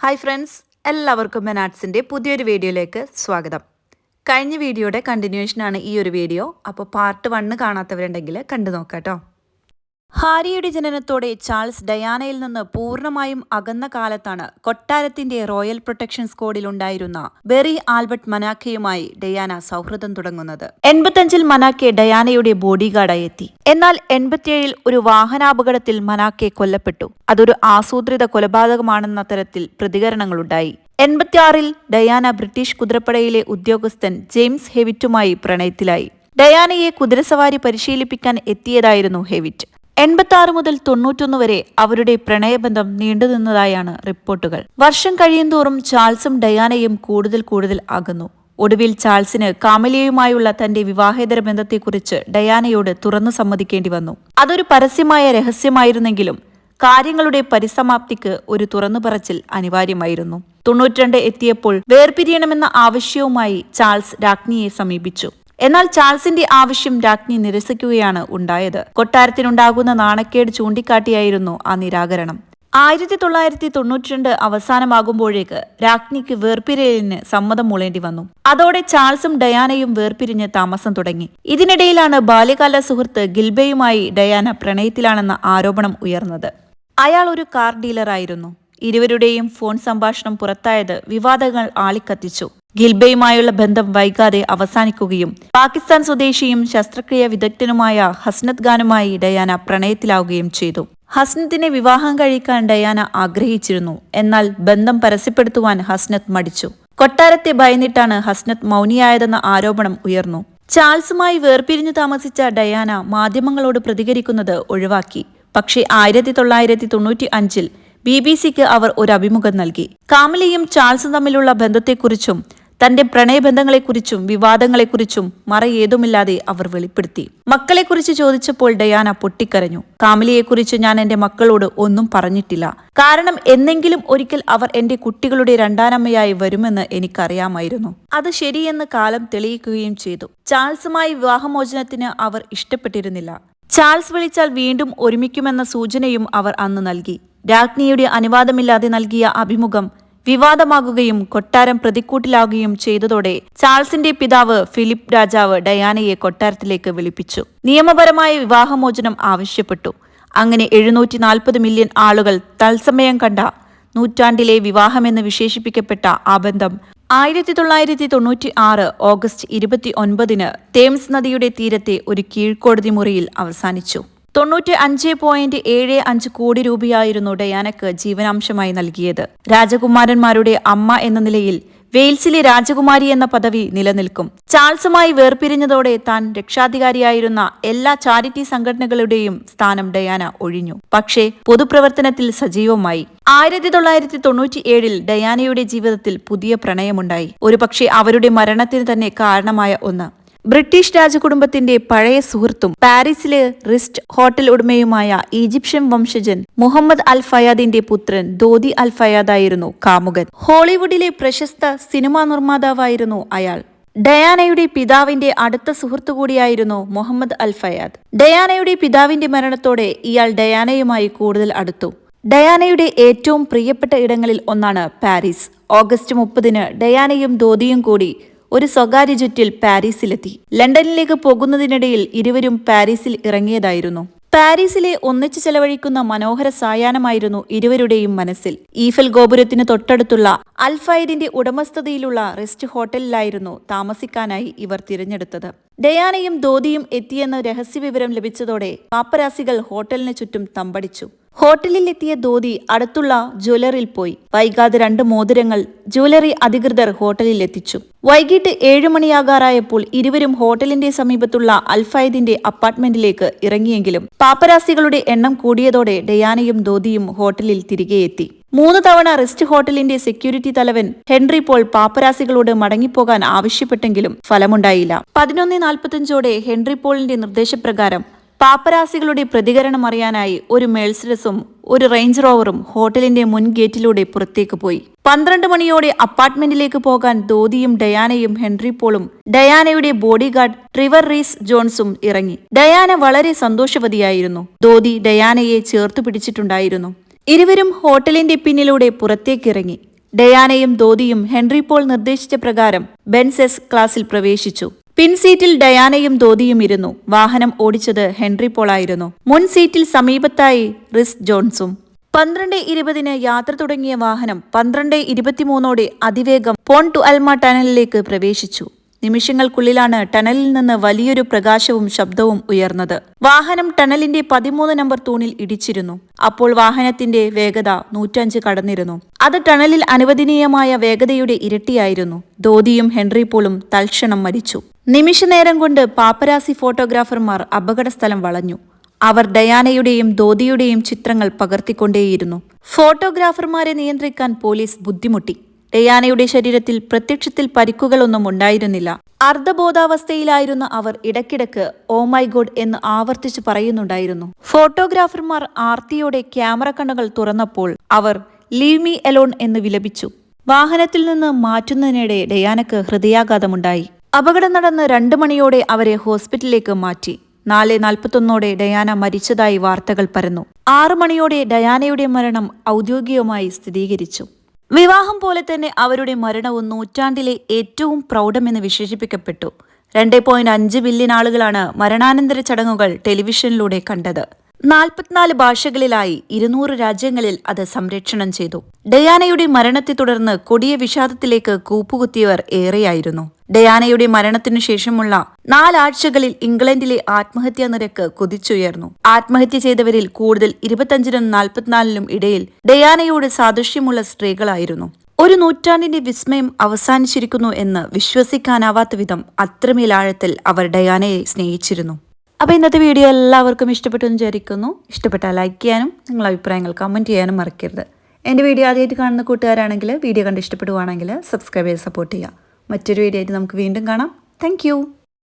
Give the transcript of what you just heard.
Hi friends, എല്ലാവർക്കും മെനാട്സിൻ്റെ പുതിയൊരു വീഡിയോയിലേക്ക് സ്വാഗതം. കഴിഞ്ഞ വീഡിയോയുടെ കണ്ടിന്യൂഷനാണ് ഈ ഒരു വീഡിയോ. അപ്പോൾ പാർട്ട് 1 കാണാത്തവരുണ്ടെങ്കിൽ കണ്ടു നോക്കാം കേട്ടോ. ഹാരിയുടെ ജനനത്തോടെ ചാൾസ് ഡയാനയിൽ നിന്ന് പൂർണ്ണമായും അകന്ന കാലത്താണ് കൊട്ടാരത്തിന്റെ റോയൽ പ്രൊട്ടക്ഷൻ സ്ക്വാഡിലുണ്ടായിരുന്ന ബെറി ആൽബർട്ട് മനാക്കയുമായി ഡയാന സൗഹൃദം തുടങ്ങുന്നത്. 85-ൽ മനാക്കെ ഡയാനയുടെ ബോഡിഗാർഡായി എത്തി. എന്നാൽ 87-ൽ ഒരു വാഹനാപകടത്തിൽ മനാക്കെ കൊല്ലപ്പെട്ടു. അതൊരു ആസൂത്രിത കൊലപാതകമാണെന്ന തരത്തിൽ പ്രതികരണങ്ങളുണ്ടായി. 86-ൽ ഡയാന ബ്രിട്ടീഷ് കുതിരപ്പടയിലെ ഉദ്യോഗസ്ഥൻ ജെയിംസ് ഹെവിറ്റുമായി പ്രണയത്തിലായി. ഡയാനയെ കുതിരസവാരി പരിശീലിപ്പിക്കാൻ എത്തിയതായിരുന്നു ഹെവിറ്റ്. 86 മുതൽ 91 വരെ അവരുടെ പ്രണയബന്ധം നീണ്ടുനിന്നതായാണ് റിപ്പോർട്ടുകൾ. വർഷം കഴിയുന്തോറും ചാൾസും ഡയാനയും കൂടുതൽ അകന്നു. ഒടുവിൽ ചാൾസിന് കാമലിയയുമായുള്ള തന്റെ വിവാഹേതര ബന്ധത്തെക്കുറിച്ച് ഡയാനയോട് തുറന്നു സമ്മതിക്കേണ്ടി വന്നു. അതൊരു പരസ്യമായ രഹസ്യമായിരുന്നെങ്കിലും കാര്യങ്ങളുടെ പരിസമാപ്തിക്ക് ഒരു തുറന്നുപറച്ചിൽ അനിവാര്യമായിരുന്നു. 92 എത്തിയപ്പോൾ വേർപിരിയണമെന്ന ആവശ്യവുമായി ചാൾസ് രാജ്ഞിയെ സമീപിച്ചു. എന്നാൽ ചാൾസിന്റെ ആവശ്യം രാജ്ഞി നിരസിക്കുകയാണ് ഉണ്ടായത്. കൊട്ടാരത്തിനുണ്ടാകുന്ന നാണക്കേട് ചൂണ്ടിക്കാട്ടിയായിരുന്നു ആ നിരാകരണം. 1992 അവസാനമാകുമ്പോഴേക്ക് രാജ്ഞിക്ക് വേർപിരിയലിന് സമ്മതം മൂളേണ്ടി വന്നു. അതോടെ ചാൾസും ഡയാനയും വേർപിരിഞ്ഞ് താമസം തുടങ്ങി. ഇതിനിടയിലാണ് ബാല്യകാല സുഹൃത്ത് ഗിൽബയുമായി ഡയാന പ്രണയത്തിലാണെന്ന ആരോപണം ഉയർന്നത്. അയാൾ ഒരു കാർ ഡീലറായിരുന്നു. ഇരുവരുടെയും ഫോൺ സംഭാഷണം പുറത്തായത് വിവാദങ്ങൾ ആളിക്കത്തിച്ചു. ഗിൽബയുമായുള്ള ബന്ധം വൈകാതെ അവസാനിക്കുകയും പാകിസ്ഥാൻ സ്വദേശിയും ശസ്ത്രക്രിയ വിദഗ്ധനുമായ ഹസ്നത് ഖാനുമായി ഡയാന പ്രണയത്തിലാവുകയും ചെയ്തു. ഹസ്നത്തിനെ വിവാഹം കഴിക്കാൻ ഡയാന ആഗ്രഹിച്ചിരുന്നു. എന്നാൽ ബന്ധം പരസ്യപ്പെടുത്തുവാൻ ഹസ്നത് മടിച്ചു. കൊട്ടാരത്തെ ഭയന്നിട്ടാണ് ഹസ്നത് മൗനിയായതെന്ന ആരോപണം ഉയർന്നു. ചാൾസുമായി വേർപിരിഞ്ഞു താമസിച്ച ഡയാന മാധ്യമങ്ങളോട് പ്രതികരിക്കുന്നത് ഒഴിവാക്കി. പക്ഷേ 1995-ൽ BBC-ക്ക് അവർ ഒരു അഭിമുഖം നൽകി. കാമലിയും ചാൾസും തമ്മിലുള്ള ബന്ധത്തെക്കുറിച്ചും തന്റെ പ്രണയബന്ധങ്ങളെക്കുറിച്ചും വിവാദങ്ങളെക്കുറിച്ചും മറയേതുമില്ലാതെ അവർ വെളിപ്പെടുത്തി. മക്കളെക്കുറിച്ച് ചോദിച്ചപ്പോൾ ഡയാന പൊട്ടിക്കരഞ്ഞു. കാമലിയെക്കുറിച്ച് ഞാൻ എന്റെ മക്കളോട് ഒന്നും പറഞ്ഞിട്ടില്ല. കാരണം എന്നെങ്കിലും ഒരിക്കൽ അവർ എന്റെ കുട്ടികളുടെ രണ്ടാനമ്മയായി വരുമെന്ന് എനിക്കറിയാമായിരുന്നു. അത് ശരിയെന്ന് കാലം തെളിയിക്കുകയും ചെയ്തു. ചാൾസുമായി വിവാഹമോചനത്തിന് അവർ ഇഷ്ടപ്പെട്ടിരുന്നില്ല. ചാൾസ് വിളിച്ചാൽ വീണ്ടും ഒരുമിക്കുമെന്ന സൂചനയും അവർ അന്ന് നൽകി. രാജ്ഞിയുടെ അനുവാദമില്ലാതെ നൽകിയ അഭിമുഖം വിവാദമാകുകയും കൊട്ടാരം പ്രതിക്കൂട്ടിലാകുകയും ചെയ്തതോടെ ചാൾസിന്റെ പിതാവ് ഫിലിപ്പ് രാജാവ് ഡയാനയെ കൊട്ടാരത്തിലേക്ക് വിളിപ്പിച്ചു. നിയമപരമായ വിവാഹമോചനം ആവശ്യപ്പെട്ടു. അങ്ങനെ 740 മില്യൺ ആളുകൾ തത്സമയം കണ്ട നൂറ്റാണ്ടിലെ വിവാഹമെന്ന് വിശേഷിപ്പിക്കപ്പെട്ട ആ ബന്ധം 1996 ഓഗസ്റ്റ് 29-ന് തേംസ് നദിയുടെ തീരത്തെ ഒരു കീഴ്ക്കോടതി മുറിയിൽ അവസാനിച്ചു. 95.75 കോടി രൂപയായിരുന്നു ഡയാനക്ക് ജീവനാംശമായി നൽകിയത്. രാജകുമാരന്മാരുടെ അമ്മ എന്ന നിലയിൽ വെയിൽസിലെ രാജകുമാരി എന്ന പദവി നിലനിൽക്കും. ചാൾസുമായി വേർപിരിഞ്ഞതോടെ താൻ രക്ഷാധികാരിയായിരുന്ന എല്ലാ ചാരിറ്റി സംഘടനകളുടെയും സ്ഥാനം ഡയാന ഒഴിഞ്ഞു. പക്ഷേ പൊതുപ്രവർത്തനത്തിൽ സജീവമായി. 1997-ൽ ഡയാനയുടെ ജീവിതത്തിൽ പുതിയ പ്രണയമുണ്ടായി. ഒരുപക്ഷെ അവരുടെ മരണത്തിന് തന്നെ കാരണമായ ഒന്ന്. ബ്രിട്ടീഷ് രാജകുടുംബത്തിന്റെ പഴയ സുഹൃത്തും പാരീസിലെ റിസ്റ്റ് ഹോട്ടൽ ഉടമയുമായ ഈജിപ്ഷ്യൻ വംശജൻ മുഹമ്മദ് അൽ ഫയാദിന്റെ പുത്രൻ ദോദി അൽ ഫയാദായിരുന്നു കാമുകൻ. ഹോളിവുഡിലെ പ്രശസ്ത സിനിമാ നിർമ്മാതാവായിരുന്നു അയാൾ. ഡയാനയുടെ പിതാവിന്റെ അടുത്ത സുഹൃത്തു കൂടിയായിരുന്നു മുഹമ്മദ് അൽ ഫയാദ്. ഡയാനയുടെ പിതാവിന്റെ മരണത്തോടെ ഇയാൾ ഡയാനയുമായി കൂടുതൽ അടുത്തു. ഡയാനയുടെ ഏറ്റവും പ്രിയപ്പെട്ട ഇടങ്ങളിൽ ഒന്നാണ് പാരീസ്. ഓഗസ്റ്റ് 30-ന് ഡയാനയും ദോദിയും കൂടി ഒരു സ്വകാര്യ ജെറ്റിൽ പാരീസിലെത്തി. ലണ്ടനിലേക്ക് പോകുന്നതിനിടയിൽ ഇരുവരും പാരീസിൽ ഇറങ്ങിയതായിരുന്നു. പാരീസിലെ ഒന്നിച്ചു ചെലവഴിക്കുന്ന മനോഹര സായാഹ്നമായിരുന്നു ഇരുവരുടെയും മനസ്സിൽ. ഈഫൽ ഗോപുരത്തിന് തൊട്ടടുത്തുള്ള അൽ ഫയദിന്റെ ഉടമസ്ഥതയിലുള്ള റെസ്റ്റ് ഹോട്ടലിലായിരുന്നു താമസിക്കാനായി ഇവർ തിരഞ്ഞെടുത്തത്. ഡയാനയും ദോദിയും എത്തിയെന്ന് രഹസ്യവിവരം ലഭിച്ചതോടെ പാപ്പരാസികൾ ഹോട്ടലിന് ചുറ്റും തമ്പടിച്ചു. ഹോട്ടലിൽ എത്തിയ ദോദി അടുത്തുള്ള ജ്വല്ലറിയിൽ പോയി. വൈകാതെ 2 മോതിരങ്ങൾ ജ്വല്ലറി അധികൃതർ ഹോട്ടലിൽ എത്തിച്ചു. വൈകിട്ട് 7 മണിയാകാറായപ്പോൾ ഇരുവരും ഹോട്ടലിന്റെ സമീപത്തുള്ള അൽഫൈദിന്റെ അപ്പാർട്ട്മെന്റിലേക്ക് ഇറങ്ങിയെങ്കിലും പാപ്പരാസികളുടെ എണ്ണം കൂടിയതോടെ ഡയാനയും ദോദിയും ഹോട്ടലിൽ തിരികെ എത്തി. 3 തവണ റെസ്റ്റ് ഹോട്ടലിന്റെ സെക്യൂരിറ്റി തലവൻ ഹെൻറി പോൾ പാപ്പരാസികളോട് മടങ്ങിപ്പോകാൻ ആവശ്യപ്പെട്ടെങ്കിലും ഫലമുണ്ടായില്ല. 11:45-ഓടെ ഹെൻറി പോളിന്റെ നിർദ്ദേശപ്രകാരം പാപ്പരാസികളുടെ പ്രതികരണം അറിയാനായി ഒരു മേഴ്സിഡസും ഒരു റേഞ്ച് റോവറും ഹോട്ടലിന്റെ മുൻ ഗേറ്റിലൂടെ പുറത്തേക്ക് പോയി. 12 മണിയോടെ അപ്പാർട്ട്മെന്റിലേക്ക് പോകാൻ ദോദിയും ഡയാനയും ഹെൻറി പോളും ഡയാനയുടെ ബോഡിഗാർഡ് ട്രിവർ റീസ് ജോൺസും ഇറങ്ങി. ഡയാന വളരെ സന്തോഷവതിയായിരുന്നു. ദോദി ഡയാനയെ ചേർത്തു പിടിച്ചിട്ടുണ്ടായിരുന്നു. ഇരുവരും ഹോട്ടലിന്റെ പിന്നിലൂടെ പുറത്തേക്കിറങ്ങി. ഡയാനയും ധോതിയും ഹെൻറി പോൾ നിർദ്ദേശിച്ച പ്രകാരം ബെൻസ് ക്ലാസ്സിൽ പ്രവേശിച്ചു. പിൻസീറ്റിൽ ഡയാനയും ധോതിയും ഇരുന്നു. വാഹനം ഓടിച്ചത് ഹെൻറി പോളായിരുന്നു. മുൻ സീറ്റിൽ സമീപത്തായി റിസ് ജോൺസും. 12:20 യാത്ര തുടങ്ങിയ വാഹനം 12:23 അതിവേഗം പോണ്ട് ടു അൽമ ടണലിലേക്ക് പ്രവേശിച്ചു. നിമിഷങ്ങൾക്കുള്ളിലാണ് ടണലിൽ നിന്ന് വലിയൊരു പ്രകാശവും ശബ്ദവും ഉയർന്നത്. വാഹനം ടണലിന്റെ 13 നമ്പർ തൂണിൽ ഇടിച്ചിരുന്നു. അപ്പോൾ വാഹനത്തിന്റെ വേഗത 105 കടന്നിരുന്നു. അത് ടണലിൽ അനുവദനീയമായ വേഗതയുടെ ഇരട്ടിയായിരുന്നു. ധോതിയും ഹെൻറി പോളും തൽക്ഷണം മരിച്ചു. നിമിഷനേരം കൊണ്ട് പാപ്പരാസി ഫോട്ടോഗ്രാഫർമാർ അപകടസ്ഥലം വളഞ്ഞു. അവർ ഡയാനയുടെയും ധോതിയുടെയും ചിത്രങ്ങൾ പകർത്തിക്കൊണ്ടേയിരുന്നു. ഫോട്ടോഗ്രാഫർമാരെ നിയന്ത്രിക്കാൻ പോലീസ് ബുദ്ധിമുട്ടി. ഡയാനയുടെ ശരീരത്തിൽ പ്രത്യക്ഷത്തിൽ പരിക്കുകളൊന്നും ഉണ്ടായിരുന്നില്ല. അർദ്ധബോധാവസ്ഥയിലായിരുന്ന അവർ ഇടയ്ക്കിടയ്ക്ക് "ഓ മൈ ഗോഡ്" എന്ന് ആവർത്തിച്ചു പറയുന്നുണ്ടായിരുന്നു. ഫോട്ടോഗ്രാഫർമാർ ആർത്തിയോടെ ക്യാമറ കണ്ണുകൾ തുറന്നപ്പോൾ അവർ "ലീവ് മീ എലോൺ" എന്ന് വിലപിച്ചു. വാഹനത്തിൽ നിന്ന് മാറ്റുന്നതിനിടെ ഡയാനക്ക് ഹൃദയാഘാതമുണ്ടായി. അപകടം നടന്ന് 2 മണിയോടെ അവരെ ഹോസ്പിറ്റലിലേക്ക് മാറ്റി. 4:41 ഡയാന മരിച്ചതായി വാർത്തകൾ പരന്നു. 6 മണിയോടെ ഡയാനയുടെ മരണം ഔദ്യോഗികമായി സ്ഥിരീകരിച്ചു. വിവാഹം പോലെ തന്നെ അവരുടെ മരണവും നൂറ്റാണ്ടിലെ ഏറ്റവും പ്രൗഢമെന്ന് വിശേഷിപ്പിക്കപ്പെട്ടു. 2.5 ബില്യൺ ആളുകളാണ് മരണാനന്തര ചടങ്ങുകൾ ടെലിവിഷനിലൂടെ കണ്ടത്. 44 ഭാഷകളിലായി 200 രാജ്യങ്ങളിൽ അത് സംപ്രേഷണം ചെയ്തു. ഡയാനയുടെ മരണത്തെ തുടർന്ന് കൊടിയ വിഷാദത്തിലേക്ക് കൂപ്പുകുത്തിയവർ ഏറെയായിരുന്നു. ഡയാനയുടെ മരണത്തിനു ശേഷമുള്ള 4 ആഴ്ചകളിൽ ഇംഗ്ലണ്ടിലെ ആത്മഹത്യാ നിരക്ക് കുതിച്ചുയർന്നു. ആത്മഹത്യ ചെയ്തവരിൽ കൂടുതൽ 25-നും 44-നും ഇടയിൽ ഡയാനയോട് സാദൃശ്യമുള്ള സ്ത്രീകളായിരുന്നു. ഒരു നൂറ്റാണ്ടിന്റെ വിസ്മയം അവസാനിച്ചിരിക്കുന്നു എന്ന് വിശ്വസിക്കാനാവാത്ത വിധം അത്രമേൽ ആഴത്തിൽ അവർ ഡയാനയെ സ്നേഹിച്ചിരുന്നു. അപ്പോൾ ഇന്നത്തെ വീഡിയോ എല്ലാവർക്കും ഇഷ്ടപ്പെട്ടു എന്ന് വിചാരിക്കുന്നു. ഇഷ്ടപ്പെട്ടാൽ ലൈക്ക് ചെയ്യാനും നിങ്ങളുടെ അഭിപ്രായങ്ങൾ കമൻറ്റ് ചെയ്യാനും മറക്കരുത്. എൻ്റെ വീഡിയോ ആദ്യമായിട്ട് കാണുന്ന കൂട്ടുകാരാണെങ്കിൽ വീഡിയോ കണ്ട് ഇഷ്ടപ്പെടുവാണെങ്കിൽ സബ്സ്ക്രൈബ് ചെയ്ത് സപ്പോർട്ട് ചെയ്യുക. മറ്റൊരു വീഡിയോ ആയിട്ട് നമുക്ക് വീണ്ടും കാണാം. താങ്ക്